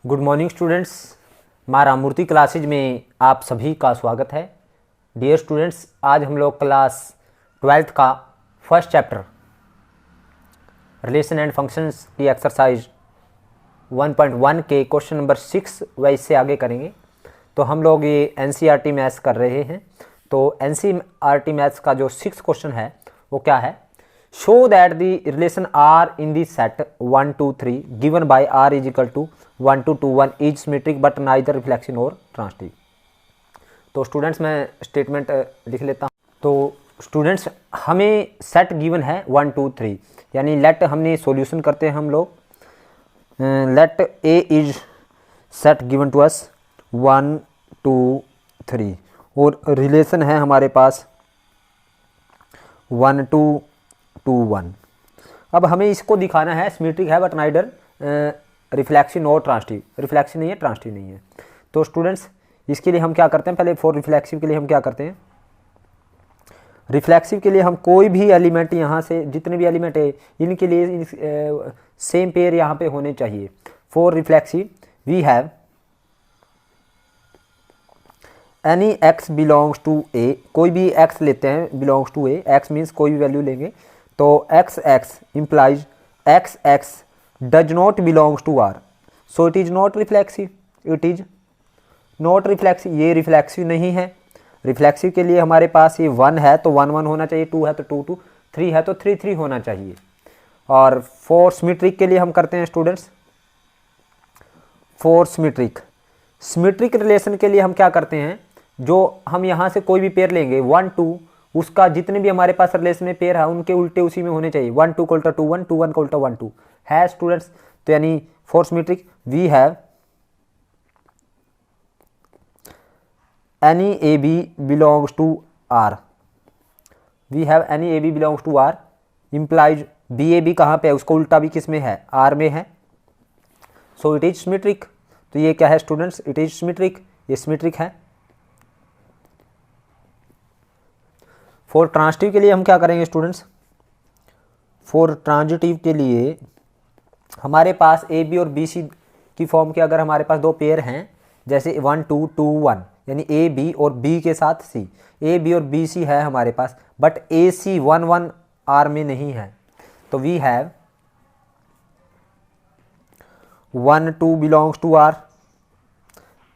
Good morning students, माँ Ramamurthy classes में आप सभी का स्वागत है। डियर स्टूडेंट्स, आज हम लोग क्लास 12th का first chapter relation and functions की एक्सरसाइज 1.1 के क्वेश्चन नंबर 6 व इससे आगे करेंगे। तो हम लोग ये एनसीईआरटी मैथ्स कर रहे हैं। तो एनसीईआरटी मैथ्स का जो 6 क्वेश्चन है वो क्या है? Show that the relation R in the set 1 2 3 given by R is equal to 1 2 2 1 is symmetric but neither reflection और ट्रांसटिव। तो स्टूडेंट्स मैं स्टेटमेंट लिख लेता हूँ। तो स्टूडेंट्स हमें सेट गिवन है 1 2 3, यानी लेट हमने सॉल्यूशन करते हैं हम लोग। Let A is set given to us 1 2 3 और रिलेशन है हमारे पास 1 2 2 1। अब हमें इसको दिखाना है सिमेट्रिक है बट नाइदर रिफ्लेक्शन और ट्रांसटिव। रिफ्लेक्शन नहीं है, ट्रांसटिव नहीं है। तो स्टूडेंट्स इसके लिए हम क्या करते हैं? पहले फॉर रिफ्लेक्सिव के लिए हम क्या करते हैं? रिफ्लेक्सिव के लिए हम कोई भी एलिमेंट यहाँ से जितने भी एलिमेंट है इनके लिए सेम पेयर यहाँ पे होने चाहिए। For reflexive we have any x belongs to A, कोई भी एक्स लेते हैं belongs to A, x means कोई भी वैल्यू लेंगे। तो x x implies x x does not belongs to R, so it is not reflexive. It is not reflexive, ये reflexive नहीं है। रिफ्लेक्सिव के लिए हमारे पास ये 1 है तो 1 1 होना चाहिए, 2 है तो 2 2, 3 है तो 3 3 होना चाहिए। और फॉर सिमेट्रिक के लिए हम करते हैं students, for symmetric symmetric relation के लिए हम क्या करते हैं? जो हम यहाँ से कोई भी पेयर लेंगे 1 2, उसका जितने भी हमारे पास रिलेशन में पेयर है उनके उल्टे उसी में होने चाहिए। 1 2 को उल्टा 2 1, 2 1 को उल्टा 1 2 है स्टूडेंट्स। तो यानी for symmetric we have any A B belongs to R, we have any A B belongs to R implies B A B कहाँ पे है? उसको उल्टा भी किस में है? आर में है। सो इट इज सिमेट्रिक। तो ये क्या है स्टूडेंट्स? इट इज सिमेट्रिक, ये सिमेट्रिक है। फॉर ट्रांसटिव के लिए हम क्या करेंगे स्टूडेंट्स? फॉर ट्रांजिटिव के लिए हमारे पास ए बी और बी सी की फॉर्म के अगर हमारे पास दो पेयर हैं, जैसे 1 2 2 1, यानी ए बी और बी के साथ सी, ए बी और बी सी है हमारे पास, बट ए सी 1 1 आर में नहीं है। तो we have 1 2 belongs to R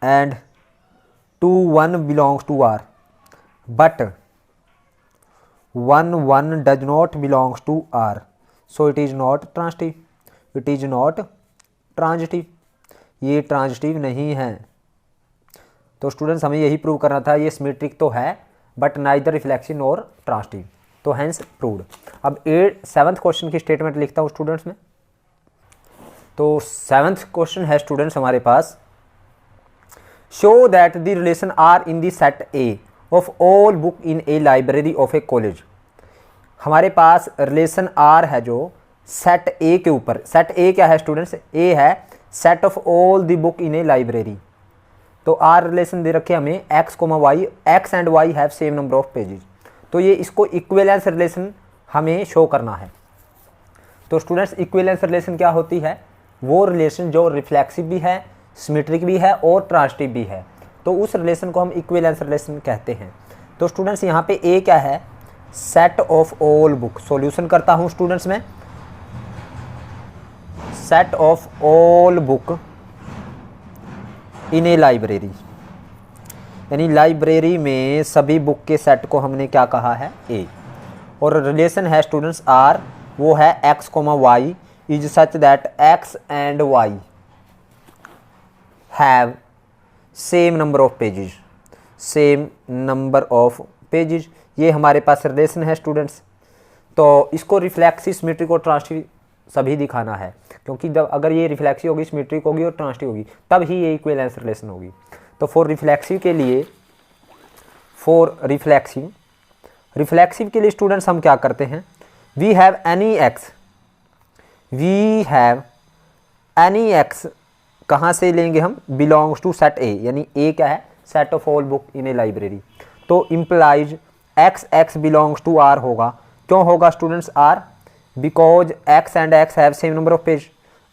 and 2 1 belongs to R, but 1 1 does not belongs to R, so it is not transitive, it is not transitive, ये transitive नहीं है। तो स्टूडेंट्स हमें यही प्रूव करना था, ये सिमेट्रिक तो है बट नाइदर रिफ्लेक्शन और ट्रांजिटिव, तो हैंस प्रूव्ड। अब 7th क्वेश्चन की स्टेटमेंट लिखता हूँ स्टूडेंट्स में। तो 7th क्वेश्चन है स्टूडेंट्स हमारे पास, show that the relation R in the set A of all book in a library of a college. हमारे पास रिलेशन आर है जो सेट ए के ऊपर। सेट ए क्या है स्टूडेंट्स? ए है set of all the book in a library. तो आर रिलेशन दे रखे हमें x comma y, x and y have same number of pages. तो ये इसको इक्विवेलेंस रिलेशन हमें शो करना है। तो स्टूडेंट्स इक्विवेलेंस रिलेशन क्या होती है? वो रिलेशन जो रिफ्लेक्सिव भी है, सिमेट्रिक भी है और ट्रांजिटिव भी है। तो उस रिलेशन को हम इक्विवेलेंस रिलेशन कहते हैं। तो स्टूडेंट्स यहाँ पे ए क्या है? Set of all book. Solution करता हूँ स्टूडेंट्स में, set of all book in a library, यानी लाइब्रेरी में सभी बुक के सेट को हमने क्या कहा है? ए। और रिलेशन है स्टूडेंट्स आर, वो है x comma y is such that x and y have same number of pages, same number of pages. ये हमारे पास रिलेशन है स्टूडेंट्स। तो इसको रिफ्लेक्सिव, सिमेट्रिक और ट्रांजिटिव सभी दिखाना है, क्योंकि जब अगर ये रिफ्लेक्सिव होगी, सिमेट्रिक होगी और ट्रांजिटिव होगी तब ही ये इक्विवेलेंस रिलेशन होगी। तो फॉर रिफ्लेक्सिव के लिए, फॉर रिफ्लेक्सिव के लिए स्टूडेंट्स हम क्या करते हैं? We have any x, we have any x कहाँ से लेंगे हम? बिलोंग्स टू सेट ए, यानी ए क्या है? Set of all book in a library. तो implies x x belongs to R होगा। क्यों होगा students R? Because x and x have same number of page,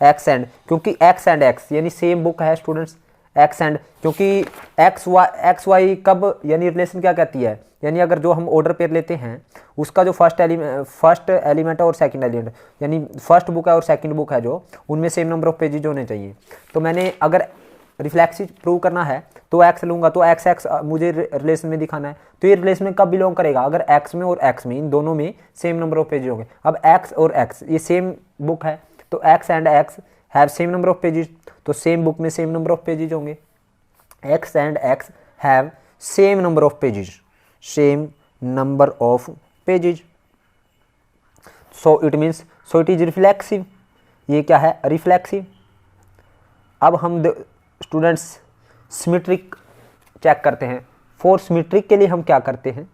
x and, क्योंकि एक्स एंड एक्स यानी same book है students, x and, क्योंकि x y कब यानी रिलेशन क्या कहती है, यानी अगर जो हम ऑर्डर पेयर लेते हैं उसका जो फर्स्ट एलिमेंट है और सेकंड एलिमेंट यानी फर्स्ट बुक है और सेकंड बुक है जो, उनमें सेम नंबर ऑफ पेजेज होने चाहिए। तो मैंने अगर रिफ्लेक्सिव प्रूव करना है तो एक्स लूँगा, तो एक्स एक्स मुझे रिलेशन में दिखाना है, तो ये रिलेशन में कब बिलोंग करेगा, अगर एक्स में और एक्स में इन दोनों में सेम नंबर ऑफ पेजेज होंगे। अब एक्स और एक्स ये सेम बुक है, तो x and x have same number of pages, तो सेम बुक में सेम नंबर ऑफ पेजेज होंगे। X and x have same number of pages, same number of pages, so it means so it is reflexive. ये क्या है, reflexive. अब हम students symmetric check करते हैं। फॉर सिमेट्रिक के लिए हम क्या करते हैं,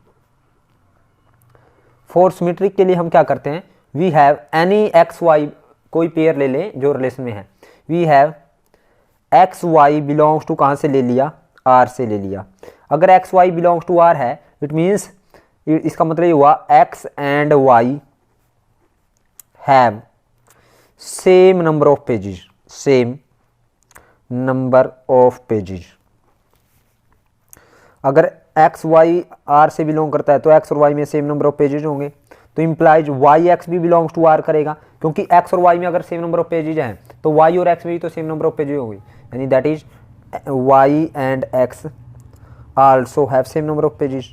फॉर सिमेट्रिक के लिए हम क्या करते हैं, we have any x y, कोई पेयर ले लें जो रिलेशन में है, we have x y belongs to, कहाँ से ले लिया, आर से ले लिया। अगर x y belongs to R है इट मीन्स इसका मतलब ये हुआ x and y have same number of pages, same number of pages. अगर एक्स वाई आर से बिलोंग करता है तो एक्स और वाई में सेम नंबर ऑफ पेजेज होंगे, तो इम्प्लाइज वाई एक्स भी बिलोंग्स टू आर करेगा, क्योंकि एक्स और वाई में अगर सेम नंबर ऑफ पेजेज हैं तो वाई और एक्स में भी तो सेम नंबर ऑफ पेजेज होंगे, यानी that is y and x also have same number of pages.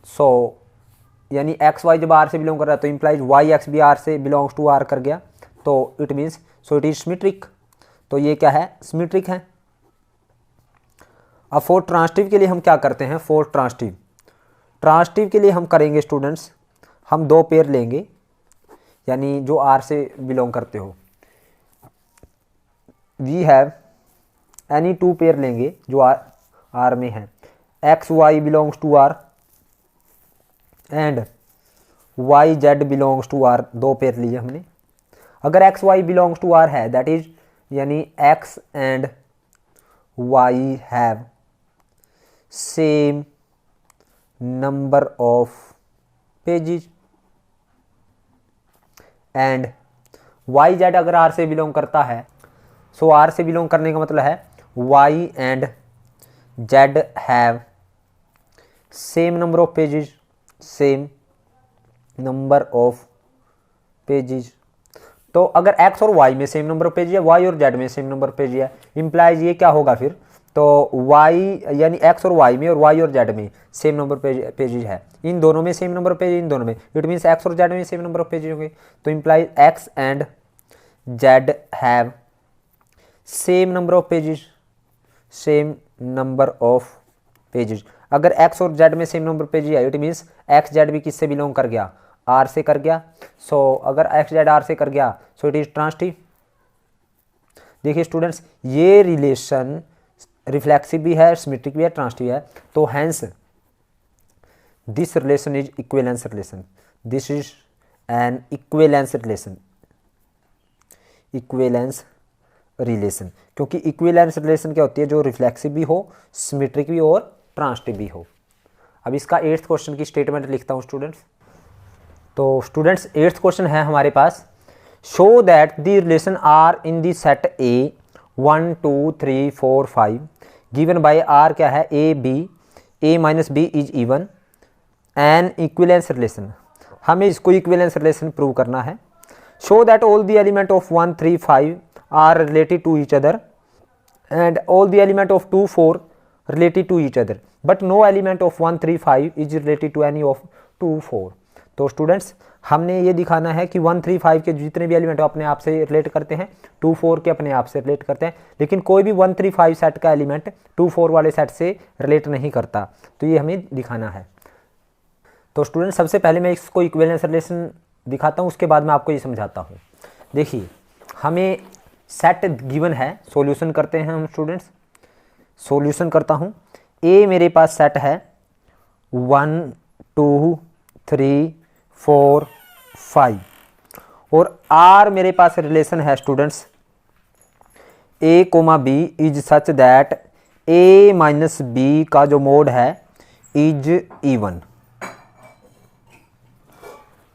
So यानी एक्स वाई जब आर से बिलोंग कर रहा है तो इम्प्लाइज वाई एक्स भी आर से बिलोंग्स टू आर कर गया, तो it means so it is symmetric. तो ये क्या है, सिमेट्रिक है। अब फॉर ट्रांजिटिव के लिए हम क्या करते हैं, फॉर ट्रांजिटिव के लिए हम करेंगे स्टूडेंट्स, हम दो पेयर लेंगे यानी जो आर से बिलोंग करते हो, we have any two pair लेंगे जो आर में है, x y belongs to R and y z belongs to R, दो पेयर लिए हमने। अगर x y belongs to R है दैट इज यानी x and y have same number of pages and y z अगर R से belong करता है, सो आर से बिलोंग करने का मतलब है y and z have same number of pages, same number of pages. तो अगर x और y में सेम नंबर ऑफ पेज है, y और z में सेम नंबर ऑफ पेज है, इम्प्लाइज ये क्या होगा फिर, तो y यानी x और y में और y और z में सेम नंबर पेजेज है, इन दोनों में सेम नंबर ऑफ पेज, इन दोनों में, इट मीन्स x और z में सेम नंबर ऑफ पेजेज होंगे, तो implies x and z have same number of pages, same number of pages. अगर x और z में सेम नंबर पेज है इट मीन्स x z भी किससे बिलोंग कर गया, आर से कर गया। सो अगर एक्स जेड आर से कर गया सो इट इज ट्रांजिटिव। देखिए स्टूडेंट्स ये रिलेशन रिफ्लेक्सिव भी है, सिमेट्रिक भी है, ट्रांजिटिव है, तो hence this relation is equivalence relation, this is an equivalence relation, equivalence relation, क्योंकि इक्विवेलेंस रिलेशन क्या होती है, जो रिफ्लेक्सिव भी हो, सिमेट्रिक भी हो और ट्रांजिटिव भी हो। अब इसका 8th क्वेश्चन की स्टेटमेंट लिखता हूँ स्टूडेंट्स। तो स्टूडेंट्स 8th क्वेश्चन है हमारे पास, show that the relation R in the set A 1 2 3 4 5 given by R क्या है, a b, a minus b is even an equivalence relation. हमें इसको इक्विवेलेंस रिलेशन प्रूव करना है। Show that all the element of 1 3 5 are related to each other and all the element of 2 4 related to each other but no element of 1 3 5 is related to any of 2 4। तो students हमने ये दिखाना है कि 1 3 5 के जितने भी एलिमेंट अपने आप से रिलेट करते हैं, 2 4 के अपने आप से रिलेट करते हैं, लेकिन कोई भी 1 3 5 सेट का एलिमेंट 2 4 वाले सेट से रिलेट नहीं करता, तो ये हमें दिखाना है। तो स्टूडेंट्स सबसे पहले मैं इसको इक्विवेलेंस रिलेशन दिखाता हूँ, उसके बाद मैं आपको ये समझाता हूँ। देखिए हमें सेट गिवन है, सॉल्यूशन करते हैं हम स्टूडेंट्स। सॉल्यूशन करता हूँ, ए मेरे पास सेट है 1 2 3 4 5 और आर मेरे पास रिलेशन है students a comma b is such that a minus b का जो मोड है इज इवन।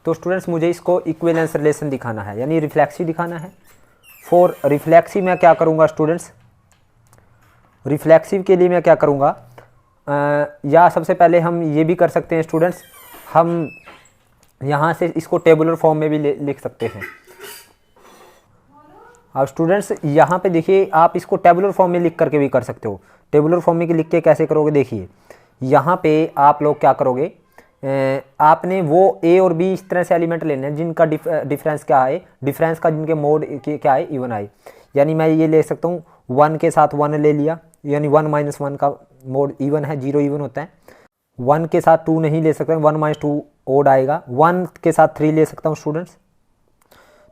तो स्टूडेंट्स मुझे इसको इक्विवेलेंस रिलेशन दिखाना है, यानी रिफ्लेक्सिव दिखाना है। फॉर रिफ्लेक्सिव मैं क्या करूँगा स्टूडेंट्स, रिफ्लेक्सिव के लिए मैं क्या करूँगा, या सबसे पहले हम ये भी कर सकते हैं स्टूडेंट्स, हम यहाँ से इसको टेबुलर फॉर्म में भी लिख सकते हैं। अब स्टूडेंट्स यहाँ पे देखिए, आप इसको टेबुलर फॉर्म में लिख करके भी कर सकते हो। टेबुलर फॉर्म में लिख के कैसे करोगे, देखिए यहाँ पे आप लोग क्या करोगे, आपने वो ए और बी इस तरह से एलिमेंट लेने हैं जिनका डिफरेंस क्या है, डिफरेंस का जिनके मोड क्या है, इवन आए। यानी मैं ये ले सकता हूँ 1 के साथ 1 ले लिया, यानी 1 - 1 का मोड इवन है, 0 इवन होता है। 1 के साथ 2 नहीं ले सकता, 1 - 2 ओड आएगा। 1 के साथ 3 ले सकता हूँ स्टूडेंट्स,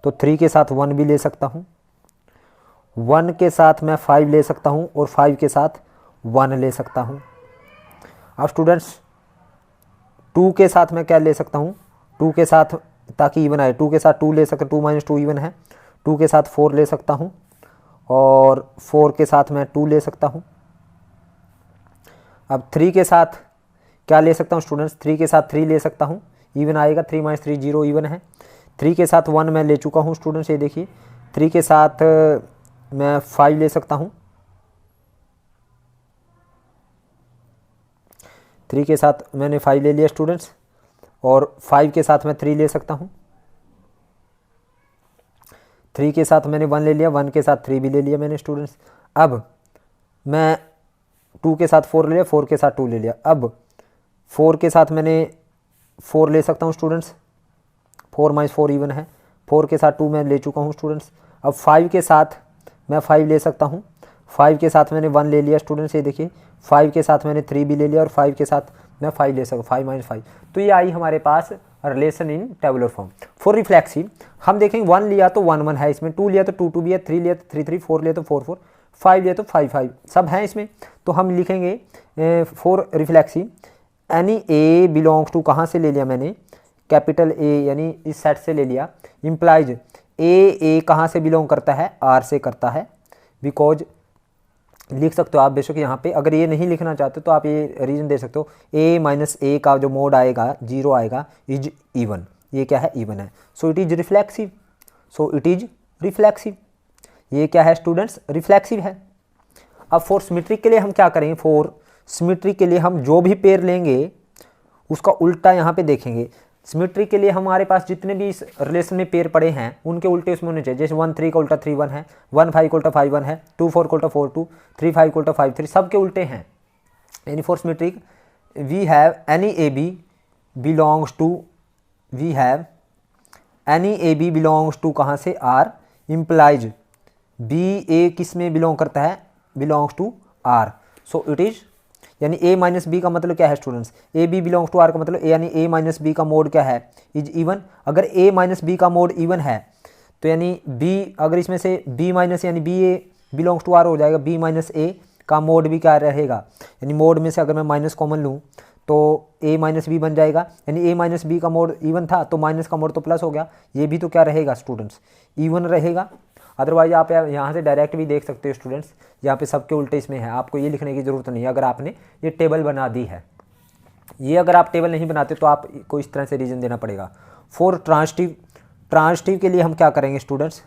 तो 3 के साथ 1 भी ले सकता हूँ। 1 के साथ मैं 5 ले सकता हूँ और 5 के साथ 1 ले सकता हूँ। अब स्टूडेंट्स 2 के साथ मैं क्या ले सकता हूँ, 2 के साथ ताकि इवन आए, 2 के साथ 2 ले सकता हूँ, 2 - 2 इवन है। 2 के साथ 4 ले सकता हूँ और 4 के साथ मैं 2 ले सकता हूँ। अब 3 के साथ क्या ले सकता हूँ स्टूडेंट्स, 3 के साथ 3 ले सकता हूँ, इवन आएगा। 3 - 3 0 इवन है। 3 के साथ 1 मैं ले चुका हूँ स्टूडेंट्स, ये देखिए। 3 के साथ मैं 5 ले सकता हूँ, 3 के साथ मैंने 5 ले लिया स्टूडेंट्स, और 5 के साथ मैं 3 ले सकता हूँ। 3 के साथ मैंने 1 ले लिया, 1 के साथ 3 भी ले लिया मैंने स्टूडेंट्स। अब मैं 2 के साथ 4 ले लिया, 4 के साथ 2 ले लिया। अब 4 के साथ मैंने 4 ले सकता हूँ स्टूडेंट्स, 4 - 4 इवन है। 4 के साथ 2 मैं ले चुका हूँ स्टूडेंट्स। अब 5 के साथ मैं 5 ले सकता हूँ, 5 के साथ मैंने 1 ले लिया स्टूडेंट्स, ये देखिए। 5 के साथ मैंने 3 भी ले लिया और 5 के साथ मैं 5 ले सकता, 5 - 5। तो ये आई हमारे पास relation in tabular form. For reflexive हम देखेंगे 1 लिया तो 1 1 है इसमें, 2 लिया तो 2 2 भी है, 3 लिया तो 3 3, 4 लिया तो 4 4, 5 लिया तो 5 5, सब हैं इसमें। तो हम लिखेंगे for reflexive any a belongs to, कहाँ से ले लिया मैंने, कैपिटल ए यानी इस सेट से ले लिया, इम्प्लाइज ए कहाँ से बिलोंग करता है, आर से करता है। बिकॉज लिख सकते हो आप बेशक यहाँ पे, अगर ये नहीं लिखना चाहते तो आप ये रीज़न दे सकते हो, a - a का जो मोड आएगा 0 आएगा, इज इवन, ये क्या है, इवन है। सो it is reflexive, so it is reflexive, ये क्या है स्टूडेंट्स, रिफ्लेक्सिव है। अब फॉर सिमेट्रिक के लिए हम क्या करेंगे, फॉर सिमेट्रिक के लिए हम जो भी पेयर लेंगे उसका उल्टा यहाँ पे देखेंगे। सिमेट्री के लिए हमारे पास जितने भी इस रिलेशन में पेयर पड़े हैं उनके उल्टे उसमें होने चाहिए। जैसे 1 3 का उल्टा 3 1 है, 1 5 का उल्टा 5 1 है, 2 4 का उल्टा 4 2, 3 5 का उल्टा 5 3, सबके उल्टे हैं। यानी for symmetric we have any A B belongs to, we have any A B belongs to कहाँ से, आर, इम्प्लाइज बी ए किस में बिलोंग करता है, belongs to R. So it is, यानी a - b का मतलब क्या है students, a B belongs to R का मतलब यानी a - b का मोड क्या है, इज इवन। अगर a - b का मोड इवन है तो यानी b, अगर इसमें से b माइनस यानी b a belongs to R हो जाएगा, b - a का मोड भी क्या रहेगा, यानी मोड में से अगर मैं माइनस कॉमन लूँ तो a - b बन जाएगा। यानी a - b का मोड इवन था तो माइनस का मोड तो प्लस हो गया, ये भी तो क्या रहेगा स्टूडेंट्स, इवन रहेगा। अदरवाइज आप यहाँ से डायरेक्ट भी देख सकते हो स्टूडेंट्स, यहाँ पे सबके उल्टे इसमें है, आपको ये लिखने की ज़रूरत नहीं है अगर आपने ये टेबल बना दी है। ये अगर आप टेबल नहीं बनाते तो आपको इस तरह से रीजन देना पड़ेगा। फॉर ट्रांजिटिव, ट्रांजिटिव के लिए हम क्या करेंगे स्टूडेंट्स,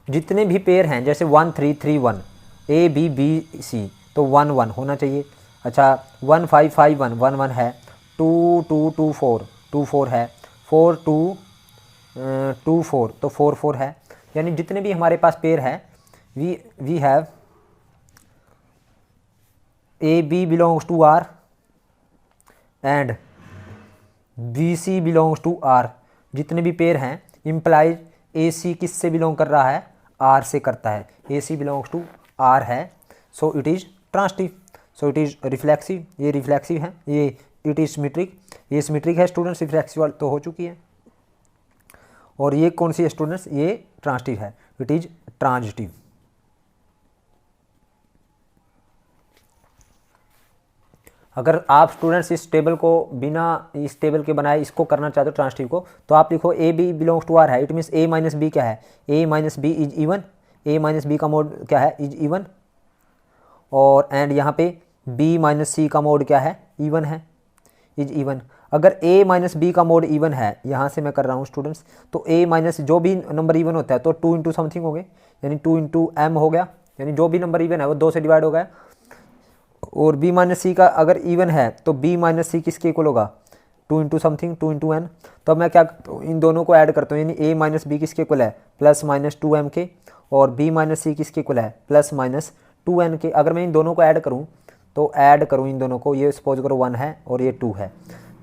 जितने भी पेयर हैं जैसे 1 3 3 1 ए बी बी सी तो 1 1 होना चाहिए। अच्छा 1 5 5 1 1 1 है, 2 2 2 4 2 4 है, 4 2 2 4 तो 4 4 है। यानी जितने भी हमारे पास पेयर है we have a B belongs to R and b c belongs to R, जितने भी पेयर हैं इम्प्लाइज ए सी किस से बिलोंग कर रहा है, आर से करता है, ए सी बिलोंग्स टू आर है। So it is transitive, so it is reflexive, ये रिफ्लेक्सिव है। ये इट इज़ सिमेट्रिक, ये सिमेट्रिक है स्टूडेंट्स, रिफ्लेक्सिव तो हो चुकी है। और ये कौन सी है स्टूडेंट्स, ये ट्रांजिटिव है, इट इज ट्रांजिटिव। अगर आप स्टूडेंट्स इस टेबल को बिना इस टेबल के बनाए इसको करना चाहते हो ट्रांजिटिव को, तो आप लिखो a B belongs to R है, इट मीन्स a - b क्या है, a - b is even, a - b का मोड क्या है, इज इवन। और एंड यहाँ पे b - c का मोड क्या है, इवन है। Is even. अगर a माइनस बी का मोड इवन है, यहाँ से मैं कर रहा हूँ स्टूडेंट्स, तो a माइनस जो भी नंबर इवन होता है तो 2 इंटू समथिंग हो गए, यानी 2 इंटू एम हो गया, यानी जो भी नंबर इवन है वो 2 से डिवाइड हो गया। और b माइनस सी का अगर इवन है तो b माइनस सी किसके इक्वल होगा, 2 इंटू समथिंग 2 इंटू एन। तो अब मैं क्या करता हूँ, इन दोनों को ऐड करता हूँ, यानी a माइनस बी किसके इक्वल है, प्लस माइनस 2m के, और b माइनस सी किसके इक्वल है, प्लस माइनस 2n के। अगर मैं इन दोनों को ऐड करूँ, तो ऐड करूँ इन दोनों को, ये सपोज करो 1 है और ये 2 है,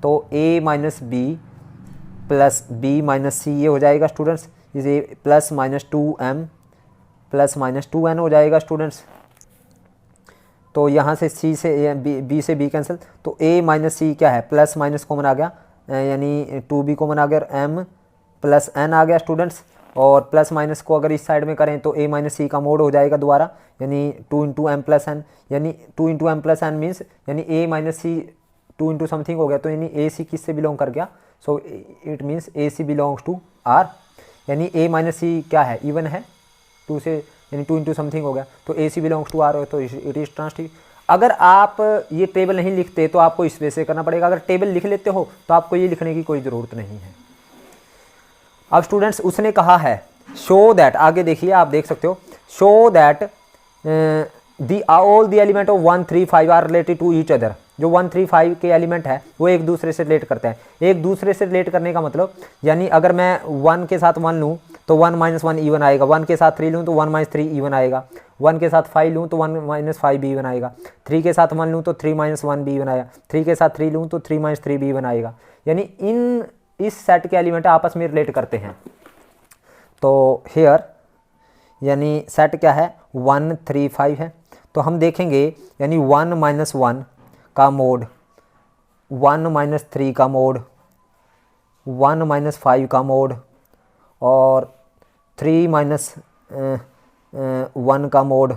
तो a minus b plus b minus c ये हो जाएगा स्टूडेंट्स, इसे plus minus 2m plus minus 2n हो जाएगा स्टूडेंट्स। तो यहाँ से c से b से b कैंसिल, तो a माइनस सी क्या है, प्लस माइनस कॉमन आ गया, यानी 2b कॉमन आ गया, m प्लस n आ गया स्टूडेंट्स। और प्लस माइनस को अगर इस साइड में करें तो a माइनस सी का मोड हो जाएगा दोबारा, यानी 2 इंटू एम प्लस एन, यानी 2 into m plus n means यानी a minus c 2 into something हो गया, तो यानी ए सी किससे बिलोंग कर गया, so it means a c belongs to R, यानी a माइनस सी क्या है, इवन है 2 से, यानी 2 इंटू समथिंग हो गया, तो ए सी बिलोंग्स टू आर, तो इट इज ट्रांसटिव। अगर आप ये टेबल नहीं लिखते तो आपको इस वे से करना पड़ेगा, अगर टेबल लिख लेते हो तो आपको ये लिखने की कोई ज़रूरत नहीं है। अब स्टूडेंट्स उसने कहा है शो दैट, आगे देखिए आप देख सकते हो, show that the all the element of 1 3 5 are related to each other. जो 1 3 5 के एलिमेंट है वो एक दूसरे से रिलेट करते हैं। एक दूसरे से रिलेट करने का मतलब, यानी अगर मैं 1 के साथ 1 लूँ तो 1 माइनस 1 इवन आएगा, 1 के साथ 3 लूँ तो 1 माइनस 3 इवन आएगा, 1 के साथ 5 लूँ तो 1 माइनस 5 भी इवन आएगा, 3 के साथ 1 लूँ तो 3 माइनस 1 भी इवन आएगा, 3 के साथ 3 लूँ तो 3 माइनस 3 भी इवन आएगा, यानी इस सेट के एलिमेंट आपस में रिलेट करते हैं। तो हेयर यानी सेट क्या है, 1 3 5 है, तो हम देखेंगे यानी 1 माइनस 1 का मोड, 1 माइनस 3 का मोड, 1 माइनस 5 का मोड, और 3 माइनस 1 का मोड,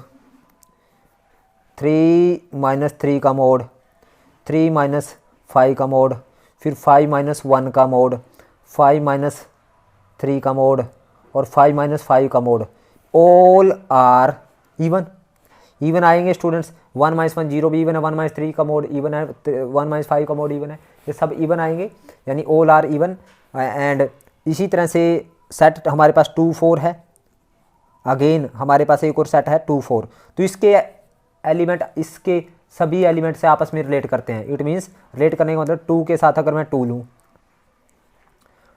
3 माइनस 3 का मोड, 3 माइनस 5 का मोड, फिर 5 माइनस 1 का मोड, 5 माइनस 3 का मोड, और 5 माइनस 5 का mod, all are even. Even आएंगे स्टूडेंट्स, 1 माइनस 1 जीरो भी इवन है, 1 माइनस 3 का मोड इवन है, 1 माइनस 5 का मोड इवन है, ये सब इवन आएंगे, यानी ऑल आर इवन। एंड इसी तरह से सेट हमारे पास 2 4 है, अगेन हमारे पास एक और सेट है 2 4, तो इसके एलिमेंट इसके सभी एलिमेंट से आपस में रिलेट करते हैं। इट मीन्स रिलेट करने का मतलब 2 के साथ अगर मैं 2 लूँ,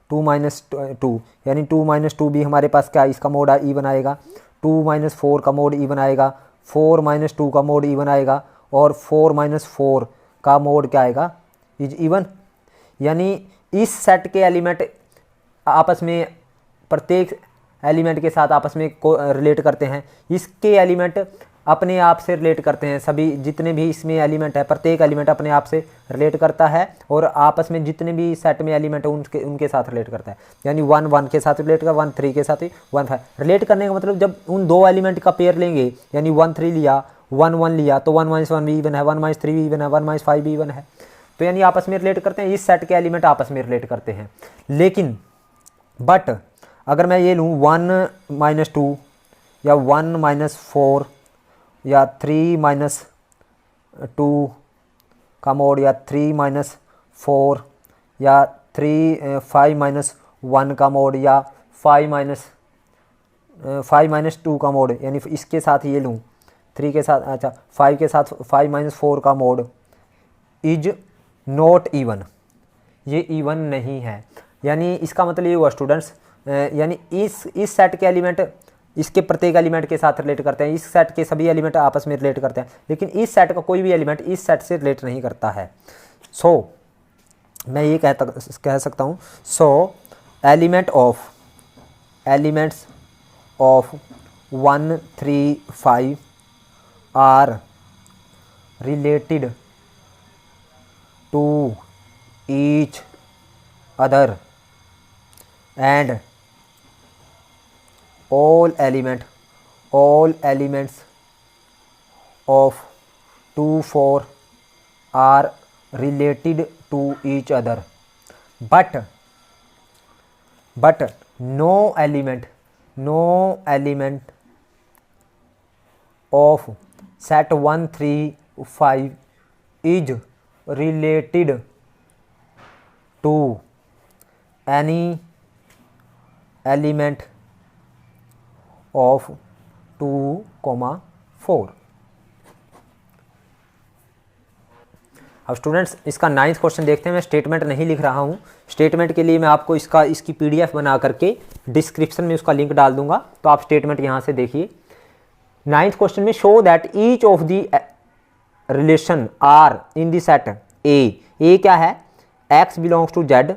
2 माइनस 2 यानी 2 माइनस 2 भी हमारे पास क्या इसका मोड इवन आएगा, 2 माइनस 4 का मोड इवन आएगा, 4 माइनस 2 का मोड इवन आएगा, और 4 माइनस 4 का मोड क्या आएगा, इज इवन। यानी इस सेट के एलिमेंट आपस में प्रत्येक एलिमेंट के साथ आपस में रिलेट करते हैं, इसके एलिमेंट अपने आप से रिलेट करते हैं, सभी जितने भी इसमें एलिमेंट है प्रत्येक एलिमेंट अपने आप से रिलेट करता है, और आपस में जितने भी सेट में एलिमेंट है उनके साथ रिलेट करता है, यानी 1 1 के साथ रिलेट कर, 1 3 के साथ 1 5 रिलेट करने का मतलब जब उन दो एलिमेंट का पेयर लेंगे, यानी 1 3 लिया 1 1 लिया, तो 1 माइनस 1 भी इवन है, 1 माइनस 3 भी इवन है, 1 माइनस 5 भी इवन है, तो यानी आपस में रिलेट करते हैं, इस सेट के एलिमेंट आपस में रिलेट करते हैं। लेकिन बट अगर मैं ये लूँ 1 माइनस 2 या 1 माइनस 4 या 3 माइनस 2 का मोड, या 3 माइनस 4 या 5 माइनस 1 का मोड, या 5 माइनस 2 का मोड, यानी इसके साथ ये लूँ 3 के साथ, अच्छा 5 के साथ 5 माइनस 4 का मोड, इज नॉट इवन, ये इवन नहीं है। यानी इसका मतलब ये हुआ स्टूडेंट्स, यानी इस सेट के एलिमेंट इसके प्रत्येक एलिमेंट के साथ रिलेट करते हैं, इस सेट के सभी एलिमेंट आपस में रिलेट करते हैं, लेकिन इस सेट का कोई भी एलिमेंट इस सेट से रिलेट नहीं करता है। सो मैं ये कह सकता हूँ, so elements of 1 3 5 are related to each other, and all elements of 2 4 are related to each other, but no element of set 1 3 5 is related to any element of 2,4। अब स्टूडेंट्स इसका 9th क्वेश्चन देखते हैं। मैं statement नहीं लिख रहा हूँ, statement के लिए मैं आपको इसकी PDF बना करके डिस्क्रिप्शन में उसका लिंक डाल दूंगा, तो आप स्टेटमेंट यहाँ से देखिए। 9th क्वेश्चन में show that each of the relation R in the set A क्या है, x belongs to z।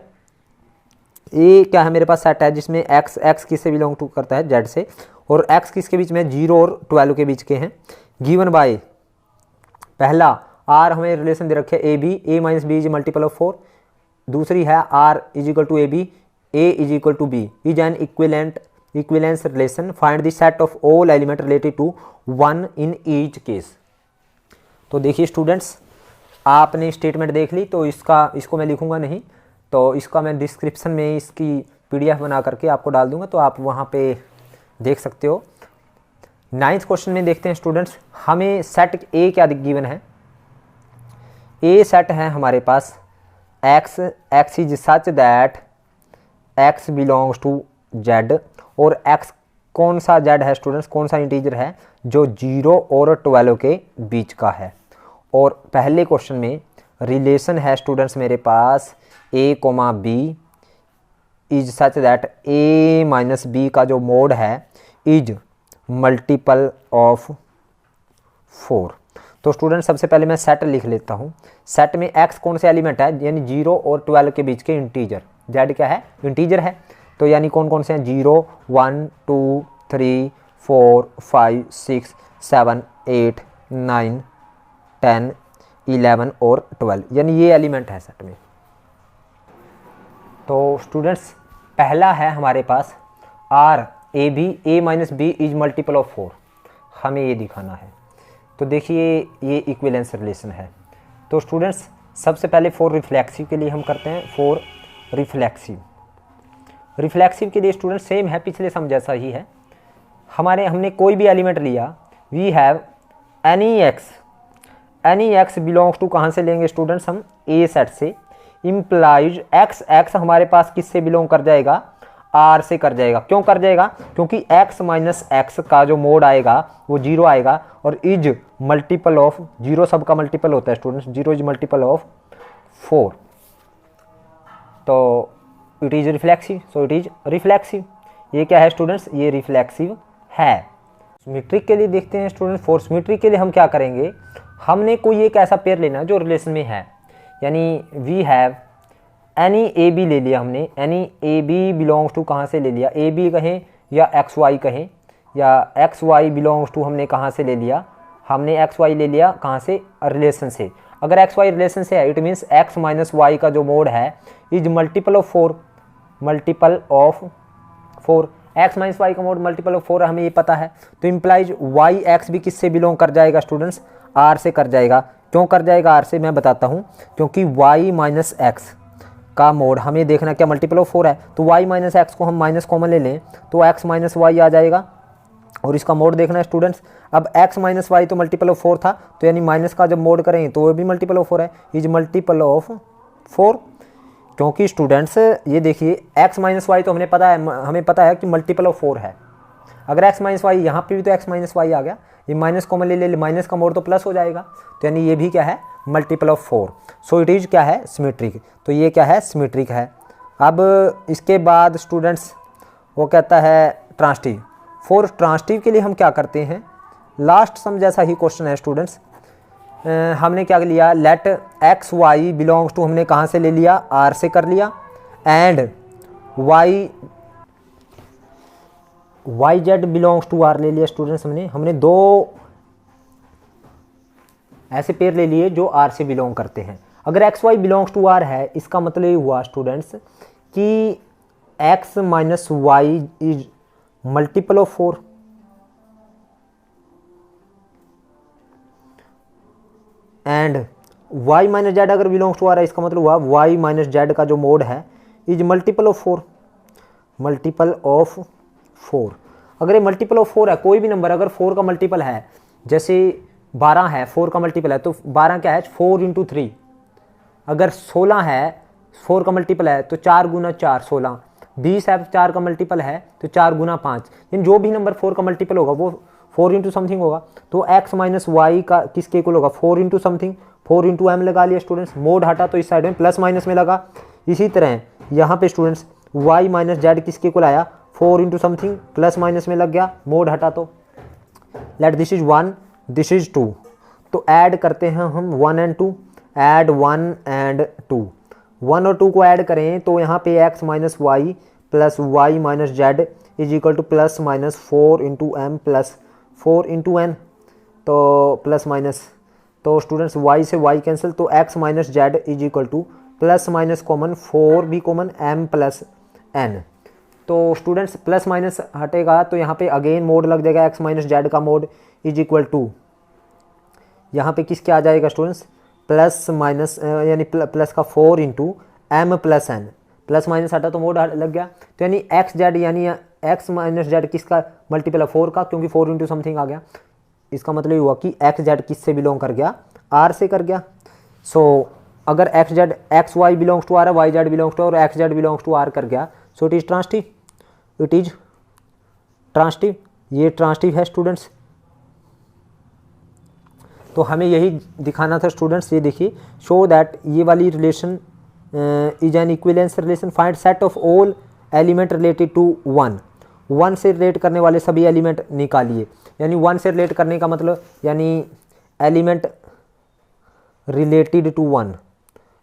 A क्या है, मेरे पास सेट है जिसमें x किससे बिलोंग टू करता है, z से, और x किसके बीच में, 0 और 12 के बीच के हैं। गिवन बाय, पहला आर हमें रिलेशन दे रखे a b, a minus b is multiple of 4। दूसरी है R is equal to a b, a is equal to b is an equivalence relation, find the set of all element related to 1 in each case. तो देखिए students, आपने statement देख ली, तो इसको मैं लिखूंगा नहीं, तो इसका मैं डिस्क्रिप्शन में इसकी PDF बना करके आपको डाल दूंगा, तो आप वहाँ पे देख सकते हो। 9th क्वेश्चन में देखते हैं स्टूडेंट्स, हमें सेट ए क्या गिवन है। ए सेट है हमारे पास x is such that x belongs to z, और x कौन सा z है स्टूडेंट्स, कौन सा इंटीजर है, जो 0 और 12 के बीच का है। और पहले क्वेश्चन में रिलेशन है स्टूडेंट्स मेरे पास a, b is such that a minus b का जो मोड है इज मल्टीपल ऑफ 4। तो स्टूडेंट सबसे पहले मैं सेट लिख लेता हूँ। सेट में x कौन से एलिमेंट है, यानी 0 और 12 के बीच के इंटीजर, z क्या है, इंटीजर है, तो यानी कौन कौन से हैं, 0 1 2 3 4 5 6 7 8 9 10 11 और 12, यानी ये एलिमेंट है सेट में। तो स्टूडेंट्स पहला है हमारे पास R a b, a minus b is multiple of 4, हमें ये दिखाना है। तो देखिए ये इक्विवेलेंस रिलेशन है। तो स्टूडेंट्स सबसे पहले फॉर रिफ्लेक्सिव के लिए हम करते हैं, फॉर रिफ्लेक्सिव के लिए स्टूडेंट सेम है, पिछले सम जैसा ही है। हमने कोई भी एलिमेंट लिया, we have any x belongs to, कहाँ से लेंगे स्टूडेंट्स हम, ए सेट से, इम्प्लाइज एक्स हमारे पास किससे बिलोंग कर जाएगा, आर से कर जाएगा। क्यों कर जाएगा, क्योंकि x माइनस एक्स का जो मोड आएगा वो 0 आएगा, और इज मल्टीपल ऑफ 0 सबका मल्टीपल होता है स्टूडेंट्स, 0 इज मल्टीपल ऑफ 4, तो it is reflexive, so it is reflexive. ये क्या है स्टूडेंट्स, ये रिफ्लेक्सिव है। सिमेट्रिक के लिए देखते हैं स्टूडेंट, फॉर सिमेट्रिक के लिए हम क्या करेंगे, हमने कोई एक ऐसा पेयर लेना जो रिलेशन में है, यानी we have any A b ले लिया हमने, any A B belongs to, कहाँ से ले लिया, ए बी कहें या एक्स वाई कहें, या एक्स वाई बिलोंग्स टू हमने कहाँ से ले लिया, हमने एक्स वाई ले लिया कहाँ से, रिलेशन से। अगर एक्स वाई रिलेशन से है, it means x minus y का जो मोड है is multiple of 4, multiple of 4, x minus y का मोड मल्टीपल ऑफ 4 हमें ये पता है। तो इम्प्लाइज वाई एक्स भी किससे बिलोंग कर जाएगा स्टूडेंट्स, आर से कर जाएगा। क्यों कर जाएगा आर से, मैं बताता हूँ, क्योंकि वाई माइनस एक्स का मोड हमें देखना क्या, मल्टीपल ऑफ 4 है, तो y माइनस एक्स को हम माइनस कॉमन ले लें तो x माइनस वाई आ जाएगा, और इसका मोड देखना है स्टूडेंट्स। अब x माइनस वाई तो मल्टीपल ऑफ 4 था, तो यानी माइनस का जब मोड करें तो वो भी मल्टीपल ऑफ 4 है, इज मल्टीपल ऑफ 4। क्योंकि स्टूडेंट्स ये देखिए x माइनस वाई तो हमें पता है कि मल्टीपल ऑफ 4 है। अगर x माइनस वाई, यहाँ पे भी तो x माइनस वाई आ गया, ये माइनस कॉमन ले माइनस का मोड तो प्लस हो जाएगा, तो यानी ये भी क्या है, multiple of 4। So it is क्या है, सिमेट्रिक। तो ये क्या है, सिमेट्रिक है। अब इसके बाद स्टूडेंट्स वो कहता है ट्रांसटिव। फॉर ट्रांसटिव के लिए हम क्या करते हैं, लास्ट सम जैसा ही क्वेश्चन है स्टूडेंट्स। हमने क्या लिया, let x y belongs to, हमने कहाँ से ले लिया, आर से कर लिया, and y z belongs to R ले लिया स्टूडेंट्स। हमने दो ऐसे पेयर ले लिए जो आर से बिलोंग करते हैं। अगर x y belongs to R है, इसका मतलब ये हुआ स्टूडेंट्स कि x minus y is multiple of 4, and y minus z अगर बिलोंग्स टू आर है, इसका मतलब हुआ वाई माइनस जेड का जो मोड है is multiple of 4, multiple of 4। अगर ये मल्टीपल ऑफ 4 है, कोई भी नंबर अगर 4 का मल्टीपल है, जैसे 12 है 4 का मल्टीपल है, तो 12 क्या है, 4 इंटू 3। अगर 16 है, 4 का मल्टीपल है तो 4 गुना 4 16, 20 है 4 का मल्टीपल है तो 4 गुना 5, यानी जो भी नंबर 4 का मल्टीपल होगा वो 4 इंटू समथिंग होगा। तो x माइनस वाई का किसके इक्वल होगा 4 इंटू समथिंग, 4 इंटू एम लगा लिया स्टूडेंट्स, मोड हटा तो इस साइड में प्लस माइनस में लगा। इसी तरह यहाँ पे स्टूडेंट्स y माइनस जेड किसके इक्वल आया 4 इंटू समथिंग, प्लस माइनस में लग गया, मोड हटा तो let this is 1 this is 2, तो ऐड करते हैं हम 1 एंड 2, ऐड 1 एंड 2, 1 और 2 को ऐड करें तो यहाँ पे x minus y plus y minus z is equal to plus minus 4 into m plus 4 into n, तो प्लस माइनस, तो स्टूडेंट्स y से y कैंसिल, तो x minus z is equal to plus minus common 4 भी common m plus n, तो students plus minus हटेगा तो यहाँ पे अगेन मोड लग जाएगा, x माइनस जेड का मोड इज इक्वल टू यहाँ पे किसके आ जाएगा स्टूडेंट्स प्लस माइनस यानी प्लस का 4 into m plus n, plus minus हटा तो मोड लग गया, तो यानी एक्स जेड यानी एक्स माइनस जेड किसका मल्टीपल है 4 का, क्योंकि 4 इंटू समथिंग आ गया, इसका मतलब ये हुआ कि एक्स जेड किससे बिलोंग कर गया आर से कर गया। सो अगर x z x y belongs to R है, वाई जेड बिलोंग्स टू और x z belongs to R कर गया, so it is transitive, it is transitive, ये ट्रांसटिव है स्टूडेंट्स। तो हमें यही दिखाना था स्टूडेंट्स, ये देखिए शो दैट ये वाली relation is an equivalence relation, find set of all element related to 1, 1 से रिलेट करने वाले सभी एलिमेंट निकालिए, यानी 1 से रिलेट करने का मतलब यानी एलिमेंट रिलेटेड टू 1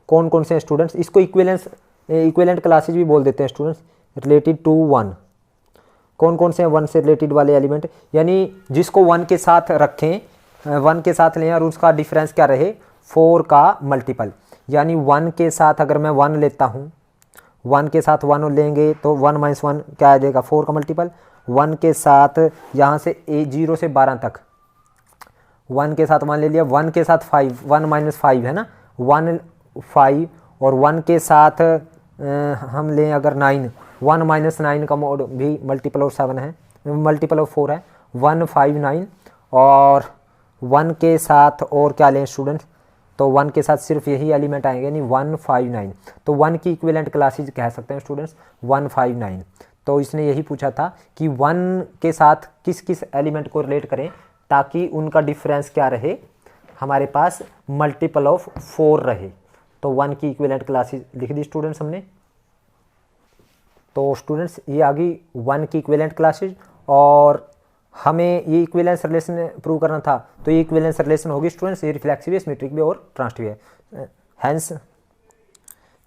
कौन कौन से हैं स्टूडेंट्स, इसको इक्विवेलेंट क्लासेज भी बोल देते हैं स्टूडेंट्स, रिलेटेड टू 1 कौन कौन से हैं 1 से रिलेटेड वाले एलिमेंट, यानी जिसको 1 के साथ रखें, 1 के साथ लें और उसका डिफरेंस क्या रहे 4 का मल्टीपल, यानी 1 के साथ अगर मैं 1 लेता हूँ, 1 के साथ 1 लेंगे तो 1 माइनस 1 क्या आ जाएगा 4 का मल्टीपल, 1 के साथ यहाँ से 0 से 12 तक 1 के साथ 1 ले लिया, 1 के साथ 5, 1 माइनस 5 है ना 1 5, और 1 के साथ हम लें अगर 9, 1 माइनस 9 का मोड भी मल्टीपल ऑफ 7 है, मल्टीपल ऑफ 4 है 1 5 9, और 1 के साथ और क्या लें स्टूडेंट्स, तो 1 के साथ सिर्फ यही एलिमेंट आएंगे यानी 1 5 9, तो 1 की इक्विवेलेंट क्लासेज कह सकते हैं स्टूडेंट्स 1 5 9। तो इसने यही पूछा था कि 1 के साथ किस किस एलिमेंट को रिलेट करें ताकि उनका डिफरेंस क्या रहे हमारे पास मल्टीपल ऑफ 4 रहे, तो 1 की इक्विवेलेंट क्लासेज लिख दी स्टूडेंट्स हमने। तो स्टूडेंट्स ये आ गई 1 की इक्विवेलेंट क्लासेज, और हमें ये इक्विवेलेंस रिलेशन प्रूव करना था, तो ये इक्विवेलेंस रिलेशन होगी स्टूडेंट्स, ये रिफ्लेक्सिव है, सिमेट्रिक भी और ट्रांसटिव है, हैंस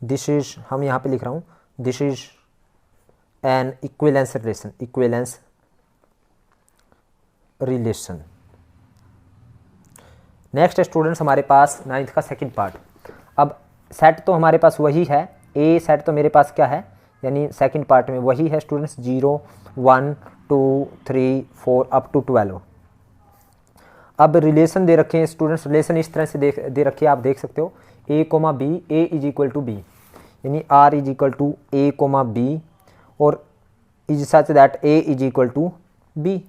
दिस इज, हम यहाँ पे लिख रहा हूँ this is an equivalence relation, equivalence relation. Next students हमारे पास 9th का सेकंड पार्ट, अब सेट तो हमारे पास वही है, ए सेट तो मेरे पास क्या है यानी सेकंड पार्ट में वही है स्टूडेंट्स 0 1 2 3 4 अप टू 12। अब रिलेशन दे रखे हैं स्टूडेंट्स, रिलेशन इस तरह से दे रखी है, आप देख सकते हो a comma b, a is equal to b, यानी r is equal to a comma b और is such that a is equal to b,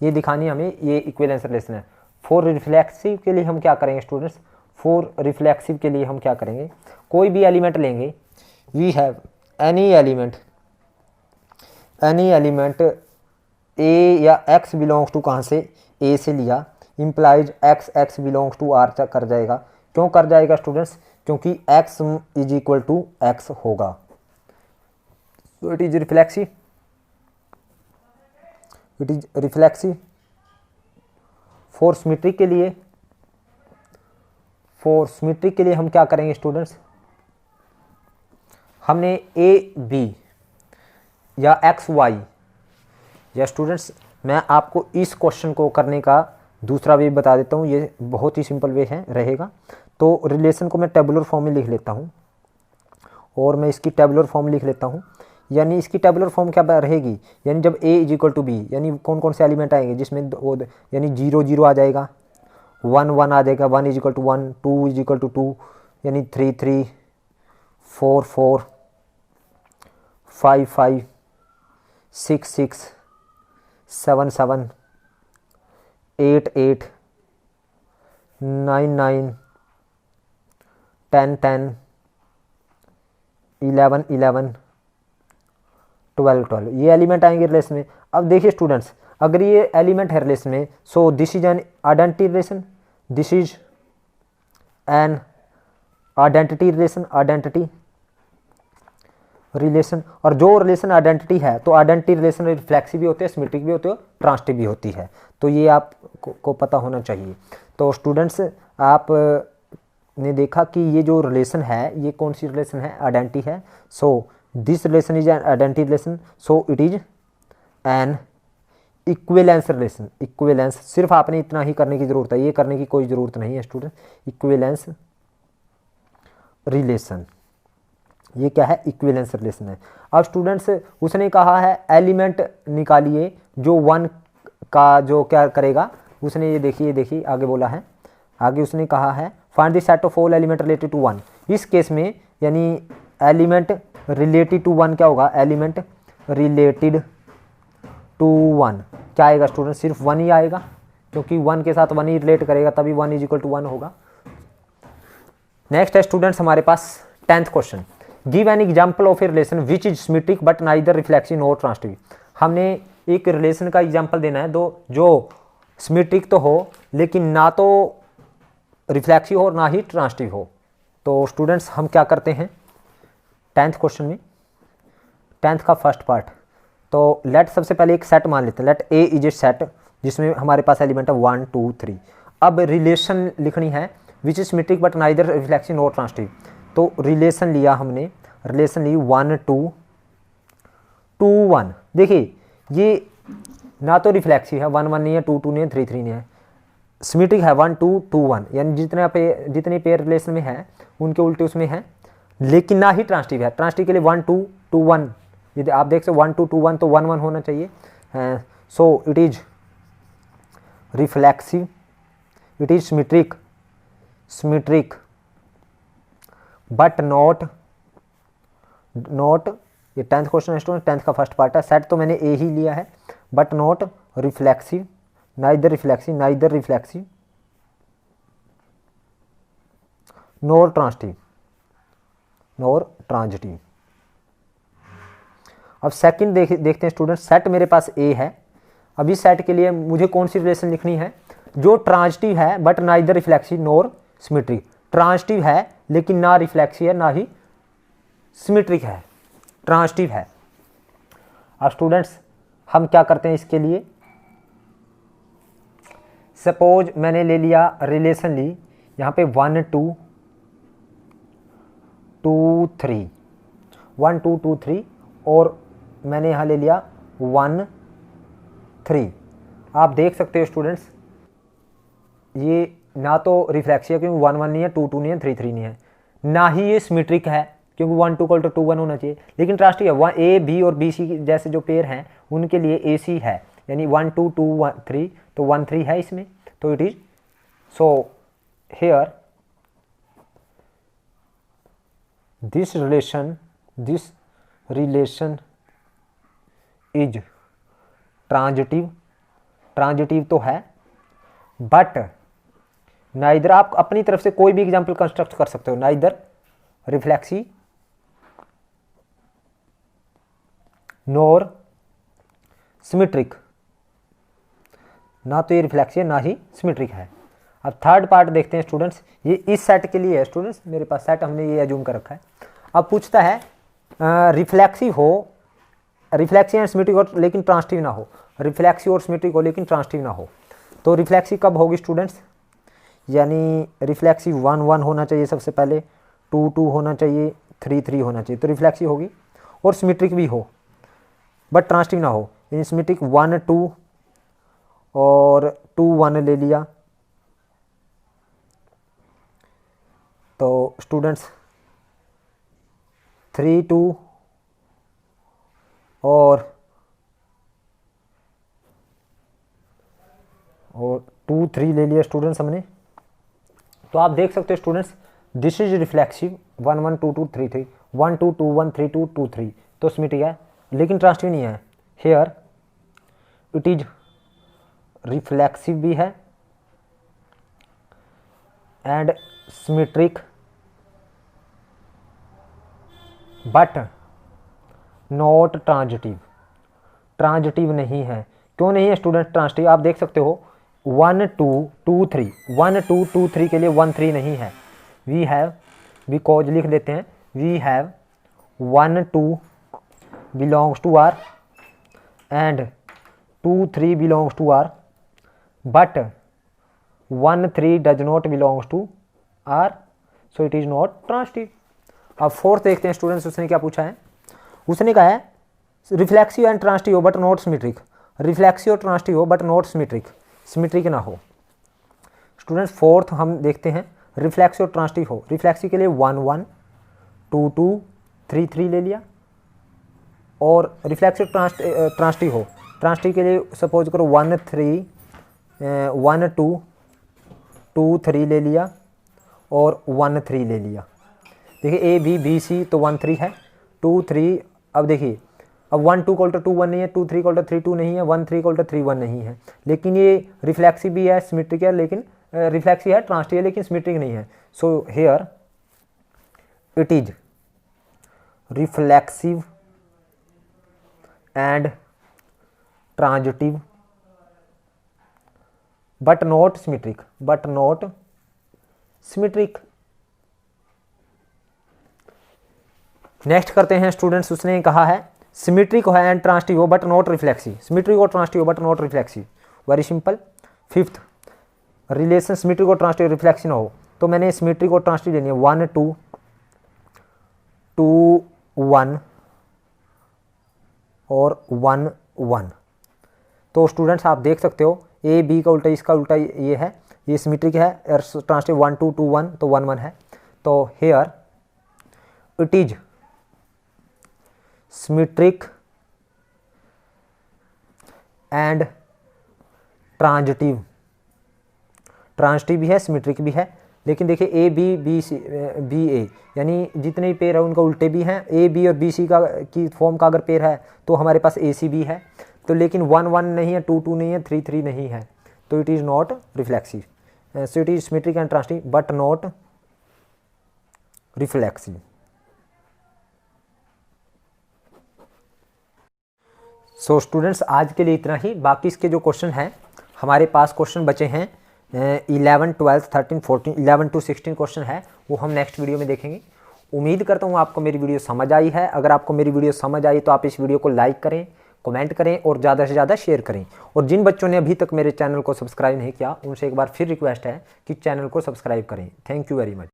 ये दिखानी हमें ये इक्विवेलेंस रिलेशन है। फॉर रिफ्लेक्सिव के लिए हम क्या करेंगे स्टूडेंट्स, फॉर रिफ्लेक्सिव के लिए हम क्या करेंगे, कोई भी एलिमेंट लेंगे, we have any element a या x बिलोंग्स टू कहाँ से a से लिया, implies x belongs to r कर जाएगा, क्यों कर जाएगा स्टूडेंट्स, क्योंकि x is equal to x होगा, तो it is reflexive, it is reflexive. For symmetric के लिए हम क्या करेंगे स्टूडेंट्स, हमने ए बी या एक्स वाई, या स्टूडेंट्स मैं आपको इस क्वेश्चन को करने का दूसरा वे बता देता हूँ, ये बहुत ही सिंपल वे है रहेगा। तो रिलेशन को मैं टेबुलर फॉर्म में लिख लेता हूँ, और मैं इसकी टेबुलर फॉर्म लिख लेता हूँ, यानी इसकी टेबुलर फॉर्म क्या रहेगी, यानी जब a is equal to b, यानी कौन कौन से एलिमेंट आएंगे जिसमें यानी 0 0 आ जाएगा, 1 1 आ जाएगा, 1 is equal to 1, 2 is equal to 2, यानी 3 3, 4 4, 5 5, 6 6, 7 7, 8 8, 9 9, 10 10, 11 11 12 12 ये एलिमेंट आएंगे रिलेशन में। अब देखिए स्टूडेंट्स, अगर ये एलिमेंट है रिलेशन में, so this is an identity relation, this is an identity relation, identity relation. और जो रिलेशन आइडेंटिटी है, तो आइडेंटिटी रिलेशन रिफ्लेक्सिव भी होते हैं, सिमेट्रिक भी होते हैं, ट्रांजिटिव भी होती है। तो ये आपको पता होना चाहिए। तो स्टूडेंट्स, आप ने देखा कि ये जो रिलेशन है, ये कौन सी रिलेशन है, आइडेंटिटी है। So this relation is an identity relation, so it is an equivalence relation. Equivalence, सिर्फ आपने इतना ही करने की जरूरत है, ये करने की कोई ज़रूरत नहीं है स्टूडेंट। इक्विवेलेंस रिलेशन, ये क्या है, इक्विवेलेंस रिलेशन है। अब स्टूडेंट्स, उसने कहा है एलिमेंट निकालिए जो 1 का जो क्या करेगा, उसने ये देखिए आगे बोला है, आगे उसने कहा है find the set of all element related to 1। इस केस में यानी एलिमेंट रिलेटेड टू 1 क्या होगा, एलिमेंट रिलेटेड टू 1 क्या आएगा स्टूडेंट, सिर्फ 1 ही आएगा, क्योंकि 1 के साथ 1 ही रिलेट करेगा, तभी 1 = 1 होगा। नेक्स्ट है स्टूडेंट्स हमारे पास 10th question, give an example of a relation which is symmetric but neither reflexive nor transitive. हमने एक रिलेशन का एग्जाम्पल देना है जो सिमेट्रिक तो हो, लेकिन ना तो रिफ्लेक्सिव हो ना ही ट्रांजिटिव हो। तो स्टूडेंट्स, हम क्या करते हैं 10th क्वेश्चन में, 10th का फर्स्ट पार्ट, तो लेट सबसे पहले एक सेट मान लेते हैं, let A is a set जिसमें हमारे पास एलिमेंट है 1 2 3। अब रिलेशन लिखनी है which is symmetric but neither reflexive nor transitive. तो रिलेशन लिया हमने, रिलेशन ली 1 2 2 1। देखिए ये ना तो रिफ्लेक्सिव है, 1 1 नहीं है, 2 2 नहीं है, 3 3 नहीं है, सिमेट्रिक है 1 2 2 1, यानी जितने पेयर रिलेशन में है उनके उल्टे उसमें है, लेकिन ना ही ट्रांजिटिव है। ट्रांजिटिव के लिए 1 2 2 1, यदि आप देख सकते 1 2 2 1 तो 1 1 होना चाहिए। सो it is reflexive, it is symmetric but not, ये 10th क्वेश्चन है स्टूडेंट, 10th का फर्स्ट पार्ट है, सेट तो मैंने ए ही लिया है, but not reflexive, neither reflexive nor transitive. अब सेकंड देखते हैं स्टूडेंट, सेट मेरे पास ए है। अब इस सेट के लिए मुझे कौन सी रिलेशन लिखनी है, जो ट्रांजिटिव है but neither reflexive nor symmetric. Transitive है लेकिन ना रिफ्लेक्सिव है ना ही सिमेट्रिक है, ट्रांजिटिव है। अब स्टूडेंट्स, हम क्या करते हैं इसके लिए, सपोज मैंने ले लिया रिलेशन ली यहाँ पे 1 2 2 3 1 2 2 3 और मैंने यहाँ ले लिया 1 3। आप देख सकते हो स्टूडेंट्स, ये ना तो रिफ्लेक्सिव है क्योंकि 1 1 नहीं है, 2 2 नहीं है, 3 3 नहीं है, ना ही ये सिमेट्रिक है क्योंकि 1 2 = 2 1 होना चाहिए, लेकिन ट्रांजिटिव है। 1 ए बी और बी सी जैसे जो पेयर हैं उनके लिए ए सी है, यानी 1 2 2 1 3, तो 1 3 है इसमें, तो it is, so here this relation is transitive तो है, बट नाइदर, आप अपनी तरफ से कोई भी एग्जाम्पल कंस्ट्रक्ट कर सकते हो, नाइदर रिफ्लेक्सिव नॉर सिमेट्रिक, ना तो ये रिफ्लेक्सिव ना ही सिमेट्रिक है। अब थर्ड पार्ट देखते हैं स्टूडेंट्स, ये इस सेट के लिए है स्टूडेंट्स, मेरे पास सेट हमने ये एज्यूम कर रखा है। अब पूछता है रिफ्लेक्सिव हो, रिफ्लेक्सिव एंड सिमेट्रिक हो लेकिन ट्रांजिटिव ना हो, रिफ्लेक्सिव और सिमेट्रिक हो लेकिन ट्रांजिटिव ना हो। तो रिफ्लेक्सिव कब होगी स्टूडेंट्स, यानी रिफ्लेक्सिव 1 1 होना चाहिए सबसे पहले, 2 2 होना चाहिए, 3 3 होना चाहिए, तो रिफ्लेक्सिव होगी। और सिमेट्रिक भी हो बट ट्रांजिटिव ना हो, यानी सिमेट्रिक 1 2 और 2 1 ले लिया, तो स्टूडेंट्स 3 2 और 2 3 ले लिया स्टूडेंट्स हमने। तो आप देख सकते हो स्टूडेंट्स, दिस इज रिफ्लेक्सिव 1 1 2 2 3 3 1 2 2 1 3 2 2 3, तो सिमेट्रिक है लेकिन ट्रांजिटिव नहीं है। हेयर इट इज रिफ्लेक्सिव भी है and symmetric but not transitive, transitive नहीं है। क्यों नहीं है स्टूडेंट ट्रांजिटिव? आप देख सकते हो 1 2 2 3, 1 2 2 3 के लिए 1 3 नहीं है। वी हैव, बिकॉज लिख देते हैं, we have 1 2 belongs to R and 2 3 belongs to R, but 1 3 does not belongs to R, so it is not transitive. अब फोर्थ देखते हैं स्टूडेंट्स, उसने क्या पूछा है। उसने कहा है रिफ्लेक्सिव एंड ट्रांजिटिव हो बट नॉट सिमेट्रिक, रिफ्लेक्सिव और ट्रांजिटिव हो बट नॉट सिमेट्रिक, सिमेट्रिक ना हो। स्टूडेंट्स फोर्थ हम देखते हैं, रिफ्लेक्सिव और ट्रांजिटिव हो। रिफ्लेक्सिव के लिए 1 1 2 2 3 3 ले लिया, और रिफ्लेक्सिव ट्रांजिटिव हो, ट्रांजिटिव के लिए सपोज करो 1 3 1 2 2 3 ले लिया और 1 3 ले लिया। देखिए ए बी बी सी तो 1 3 है, 2 3, अब देखिए अब 1 2 = 2 1 नहीं है, 2 3 = 3 2 नहीं है, 1 3 = 3 1 नहीं है। लेकिन ये रिफ्लेक्सिव भी है, सिमेट्रिक है, लेकिन रिफ्लेक्सिव है, ट्रांजिटिव है, लेकिन सिमेट्रिक नहीं है। So here it is reflexive and transitive but not symmetric, but not symmetric. Next करते हैं स्टूडेंट्स, उसने कहा है सिमेट्रिक हो एंड ट्रांजिटिव हो बट नॉट रिफ्लेक्सिव, सिमेट्रिक और ट्रांजिटिव हो but not reflexive. Very simple. Fifth, relation symmetric और ट्रांजिटिव रिफ्लेक्सिव ना हो, तो मैंने सिमेट्रिक और ट्रांजिटिव लेनी है 1 2 2 1 और 1 1। तो स्टूडेंट्स आप देख सकते हो ए बी का उल्टा, इसका उल्टा ये है, ये सिमेट्रिक है, और ट्रांजिटिव 1 2 2 1 तो 1 1 है। तो here it is symmetric and transitive, transitive भी है, सिमेट्रिक भी है। लेकिन देखिए a b b c b a, यानी जितने भी पेयर है उनका उल्टे भी हैं। ए बी और बी सी का की फॉर्म का अगर पेयर है तो हमारे पास ए सी भी है। तो लेकिन 1 1 नहीं है, 2 2 नहीं है, 3 3 नहीं है, तो it is not reflexive. So it is symmetric and transitive but not reflexive. So students आज के लिए इतना ही। बाकी इसके जो क्वेश्चन हैं, हमारे पास क्वेश्चन बचे हैं 11 12 13 14 11 to 16 क्वेश्चन है, वो हम नेक्स्ट वीडियो में देखेंगे। उम्मीद करता हूँ आपको मेरी वीडियो समझ आई है। अगर आपको मेरी वीडियो समझ आई तो आप इस वीडियो को लाइक करें, कमेंट करें और ज़्यादा से ज़्यादा शेयर करें। और जिन बच्चों ने अभी तक मेरे चैनल को सब्सक्राइब नहीं किया, उनसे एक बार फिर रिक्वेस्ट है कि चैनल को सब्सक्राइब करें। Thank you very much.